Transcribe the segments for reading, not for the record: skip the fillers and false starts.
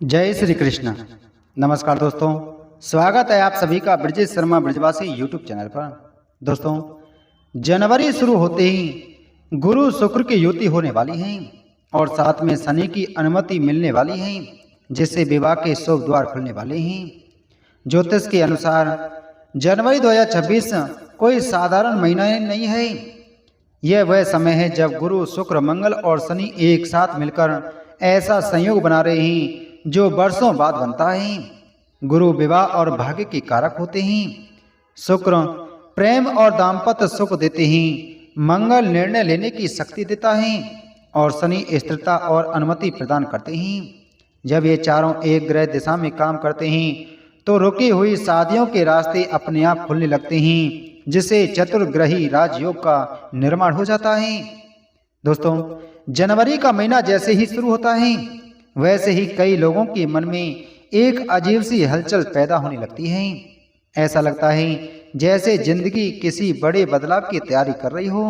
जय श्री कृष्ण। नमस्कार दोस्तों, स्वागत है आप सभी का ब्रजेश शर्मा ब्रजवासी यूट्यूब चैनल पर। दोस्तों, जनवरी शुरू होते ही गुरु शुक्र की युति होने वाली है और साथ में शनि की अनुमति मिलने वाली है, जिससे विवाह के शुभ द्वार खुलने वाले हैं। ज्योतिष के अनुसार जनवरी 2026 कोई साधारण महीना नहीं है। यह वह समय है जब गुरु शुक्र मंगल और शनि एक साथ मिलकर ऐसा संयोग बना रहे हैं जो वर्षों बाद बनता है। गुरु विवाह और भाग्य के कारक होते हैं। शुक्र प्रेम और दाम्पत्य सुख देते हैं। मंगल निर्णय लेने की शक्ति देता है और शनि स्थिरता और अनुमति प्रदान करते हैं। जब ये चारों एक ग्रह दिशा में काम करते हैं तो रुकी हुई शादियों के रास्ते अपने आप खुलने लगते हैं, जिससे चतुर्ग्रही राजयोग का निर्माण हो जाता है। दोस्तों, जनवरी का महीना जैसे ही शुरू होता है वैसे ही कई लोगों के मन में एक अजीब सी हलचल पैदा होने लगती है। ऐसा लगता है जैसे जिंदगी किसी बड़े बदलाव की तैयारी कर रही हो।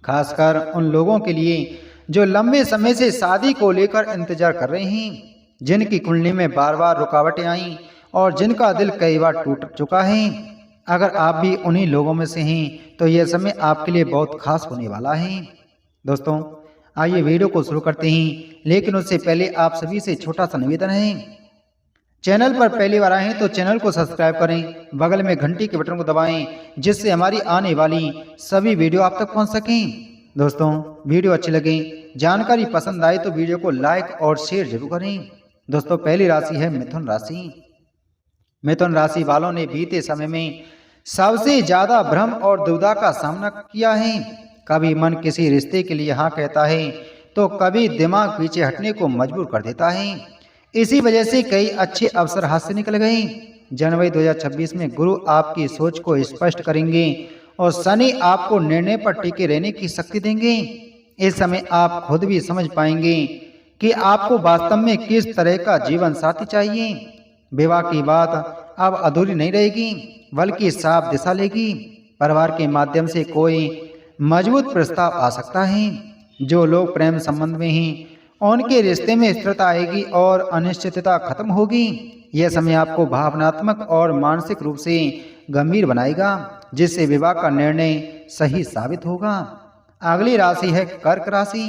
खासकर उन लोगों के लिए जो लंबे समय से शादी को लेकर इंतजार कर रहे हैं, जिनकी कुंडली में बार बार रुकावटें आई और जिनका दिल कई बार टूट चुका है। अगर आप भी उन्हीं लोगों में से हैं तो यह समय आपके लिए बहुत खास होने वाला है। दोस्तों, आइए वीडियो को शुरू करते हैं, लेकिन उससे पहले आप सभी से छोटा सा निवेदन है। चैनल पर पहली बार आए हैं तो चैनल को सब्सक्राइब करें, बगल में घंटी के बटन को दबाएं, जिससे हमारी आने वाली सभी वीडियो आप तक पहुंच सकें। दोस्तों, वीडियो अच्छी लगे, जानकारी पसंद आए तो वीडियो को लाइक और शेयर जरूर करें। दोस्तों, पहली राशि है मिथुन राशि। मिथुन राशि वालों ने बीते समय में सबसे ज्यादा भ्रम और दुविधा का सामना किया है। कभी मन किसी रिश्ते के लिए हाँ कहता है तो कभी दिमाग पीछे हटने को मजबूर कर देता है। इसी वजह से कई अच्छे अवसर हाथ से निकल गए। जनवरी 2026 में गुरु आपकी सोच को स्पष्ट करेंगे और शनि आपको निर्णय पर टिके रहने की शक्ति देंगे। इस समय आप खुद भी समझ पाएंगे कि आपको वास्तव में किस तरह का जीवन साथी चाहिए। विवाह की बात अब अधूरी नहीं रहेगी, बल्कि साफ दिशा लेगी। परिवार के माध्यम से कोई मजबूत प्रस्ताव आ सकता है। जो लोग प्रेम संबंध में हैं उनके रिश्ते में स्थिरता आएगी और अनिश्चितता खत्म होगी। यह समय आपको भावनात्मक और मानसिक रूप से गंभीर बनाएगा, जिससे विवाह का निर्णय सही साबित होगा। अगली राशि है कर्क राशि।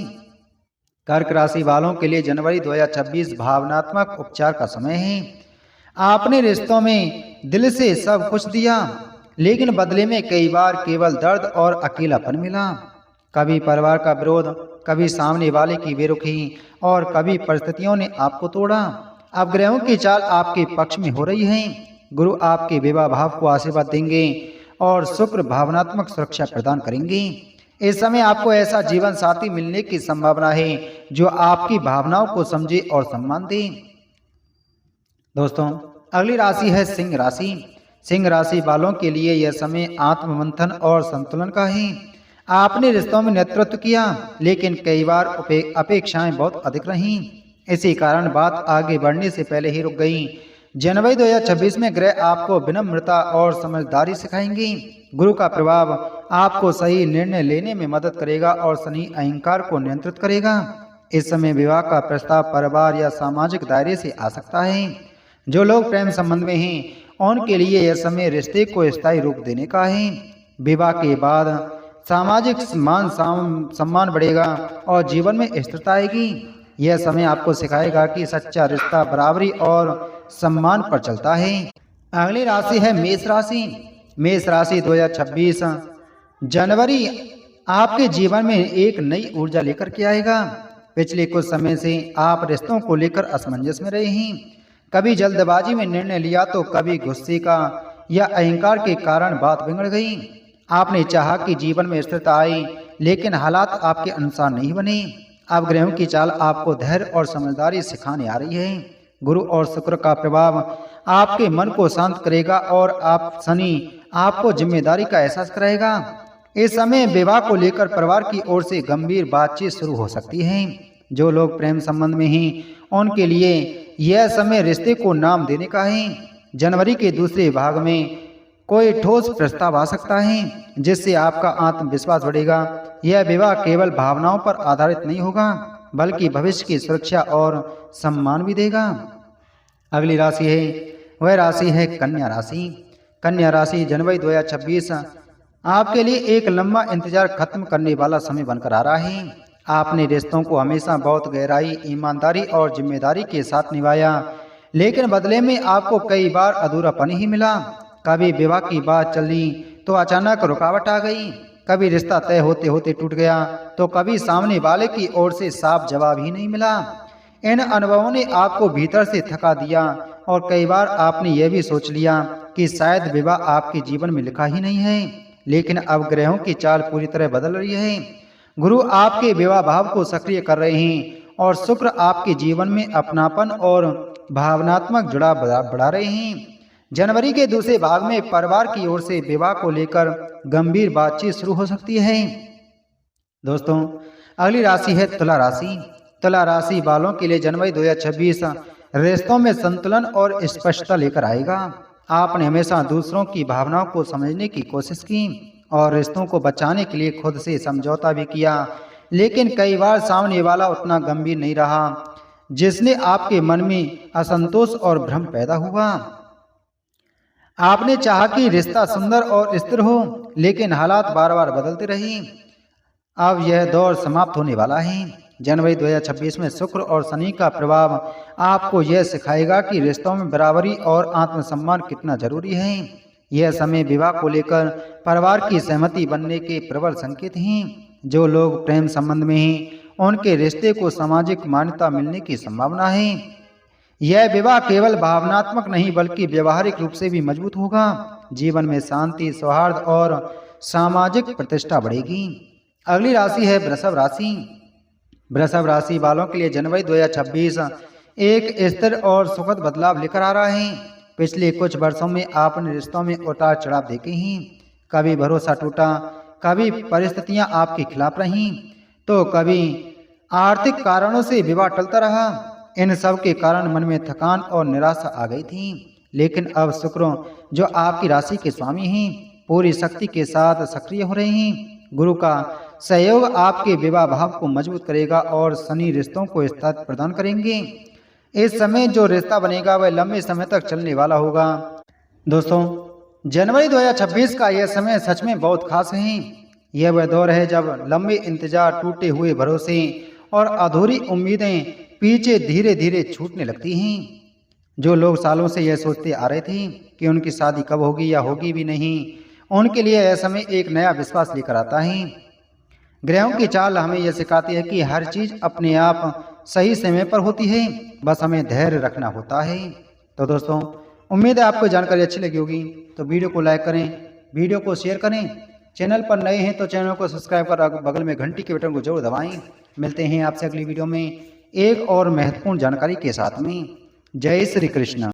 कर्क राशि वालों के लिए जनवरी 2026 भावनात्मक उपचार का समय है। आपने रिश्तों में दिल से सब कुछ दिया, लेकिन बदले में कई बार केवल दर्द और अकेलापन मिला। कभी परिवार का विरोध, कभी सामने वाले की बेरुखी और कभी परिस्थितियों ने आपको तोड़ा। अब ग्रहों की चाल आपके पक्ष में हो रही है। गुरु आपके विवाह भाव को आशीर्वाद देंगे और शुक्र भावनात्मक सुरक्षा प्रदान करेंगे। इस समय आपको ऐसा जीवन साथी मिलने की संभावना है जो आपकी भावनाओं को समझे और सम्मान दे। दोस्तों, अगली राशि है सिंह राशि। सिंह राशि वालों के लिए यह समय आत्ममंथन और संतुलन का है। आपने रिश्तों में नेतृत्व किया, लेकिन कई बार अपेक्षाएं बहुत अधिक रहीं। इसी कारण बात आगे बढ़ने से पहले ही रुक गई। जनवरी 2026 में ग्रह आपको विनम्रता और समझदारी सिखाएंगे। गुरु का प्रभाव आपको सही निर्णय लेने में मदद करेगा और शनि अहंकार को नियंत्रित करेगा। इस समय विवाह का प्रस्ताव परिवार या सामाजिक दायरे से आ सकता है। जो लोग प्रेम संबंध में हैं उनके लिए यह समय रिश्ते को स्थायी रूप देने का है। विवाह के बाद सामाजिक मान सम्मान बढ़ेगा और जीवन में स्थिरता आएगी। यह समय आपको सिखाएगा कि सच्चा रिश्ता बराबरी और सम्मान पर चलता है। अगली राशि है मेष राशि। मेष राशि 2026 जनवरी आपके जीवन में एक नई ऊर्जा लेकर के आएगा। पिछले कुछ समय से आप रिश्तों को लेकर असमंजस में रहे हैं। कभी जल्दबाजी में निर्णय लिया तो कभी गुस्से का या अहंकार के कारण बात बिगड़ गई। आपने चाहा कि जीवन में स्थिरता आए, लेकिन हालात आपके अनुसार नहीं बने। अब ग्रहों की चाल आपको धैर्य और समझदारी सिखाने आ रही है। गुरु और शुक्र का प्रभाव आपके मन को शांत करेगा और शनि आपको जिम्मेदारी का एहसास कराएगा। इस समय विवाह को लेकर परिवार की ओर से गंभीर बातचीत शुरू हो सकती है। जो लोग प्रेम संबंध में हैं उनके लिए यह समय रिश्ते को नाम देने का है। जनवरी के दूसरे भाग में कोई ठोस प्रस्ताव आ सकता है, जिससे आपका आत्मविश्वास बढ़ेगा। यह विवाह केवल भावनाओं पर आधारित नहीं होगा, बल्कि भविष्य की सुरक्षा और सम्मान भी देगा। अगली राशि है वह राशि है कन्या राशि। कन्या राशि जनवरी 2026 आपके लिए एक लंबा इंतजार खत्म करने वाला समय बनकर आ रहा है। आपने रिश्तों को हमेशा बहुत गहराई, ईमानदारी और जिम्मेदारी के साथ निभाया, लेकिन बदले में आपको कई बार अधूरापन ही मिला। कभी विवाह की बात चली तो अचानक रुकावट आ गई, कभी रिश्ता तय होते होते टूट गया तो कभी सामने वाले की ओर से साफ जवाब ही नहीं मिला। इन अनुभवों ने आपको भीतर से थका दिया और कई बार आपने यह भी सोच लिया कि शायद विवाह आपके जीवन में लिखा ही नहीं है। लेकिन अब ग्रहों की चाल पूरी तरह बदल रही है। गुरु आपके विवाह भाव को सक्रिय कर रहे हैं और शुक्र आपके जीवन में अपनापन और भावनात्मक जुड़ाव बढ़ा रहे हैं। जनवरी के दूसरे भाग में परिवार की ओर से विवाह को लेकर गंभीर बातचीत शुरू हो सकती है। दोस्तों, अगली राशि है तुला राशि। तुला राशि वालों के लिए जनवरी 2026 रिश्तों में संतुलन और स्पष्टता लेकर आएगा। आपने हमेशा दूसरों की भावनाओं को समझने की कोशिश की और रिश्तों को बचाने के लिए खुद से समझौता भी किया, लेकिन कई बार सामने वाला उतना गंभीर नहीं रहा, जिसने आपके मन में असंतोष और भ्रम पैदा हुआ। आपने चाहा कि रिश्ता सुंदर और स्थिर हो, लेकिन हालात बार बार बदलते रहे। अब यह दौर समाप्त होने वाला है। जनवरी 2026 में शुक्र और शनि का प्रभाव आपको यह सिखाएगा कि रिश्तों में बराबरी और आत्मसम्मान कितना जरूरी है। यह समय विवाह को लेकर परिवार की सहमति बनने के प्रबल संकेत हैं। जो लोग प्रेम संबंध में हैं, उनके रिश्ते को सामाजिक मान्यता मिलने की संभावना है। यह विवाह केवल भावनात्मक नहीं बल्कि व्यवहारिक रूप से भी मजबूत होगा। जीवन में शांति, सौहार्द और सामाजिक प्रतिष्ठा बढ़ेगी। अगली राशि है वृषभ राशि। वृषभ राशि वालों के लिए जनवरी 2026 एक स्थिर और सुखद बदलाव लेकर आ रहा है। पिछले कुछ वर्षों में आपने रिश्तों में उतार चढ़ाव देखे हैं। कभी भरोसा टूटा, कभी परिस्थितियां आपके खिलाफ रहीं, तो कभी आर्थिक कारणों से विवाह टलता रहा। इन सब के कारण मन में थकान और निराशा आ गई थी। लेकिन अब शुक्र, जो आपकी राशि के स्वामी हैं, पूरी शक्ति के साथ सक्रिय हो रहे हैं। गुरु का सहयोग आपके विवाह भाव को मजबूत करेगा और शनि रिश्तों को स्थिरता प्रदान करेंगे। इस समय जो रिश्ता बनेगा वह लंबे समय तक चलने वाला होगा। दोस्तों, जनवरी 2026 का यह समय सच में बहुत खास है। यह वह दौर है जब लंबे इंतजार, टूटे हुए भरोसे और अधूरी उम्मीदें पीछे धीरे धीरे छूटने लगती हैं। जो लोग सालों से यह सोचते आ रहे थे कि उनकी शादी कब होगी या होगी भी नहीं, उनके लिए यह समय एक नया विश्वास लेकर आता है। ग्रहों की चाल हमें यह सिखाती है कि हर चीज अपने आप सही समय पर होती है, बस हमें धैर्य रखना होता है। तो दोस्तों, उम्मीद है आपको जानकारी अच्छी लगी होगी। तो वीडियो को लाइक करें, वीडियो को शेयर करें। चैनल पर नए हैं तो चैनल को सब्सक्राइब कर बगल में घंटी के बटन को जरूर दबाएं। मिलते हैं आपसे अगली वीडियो में एक और महत्वपूर्ण जानकारी के साथ में। जय श्री कृष्ण।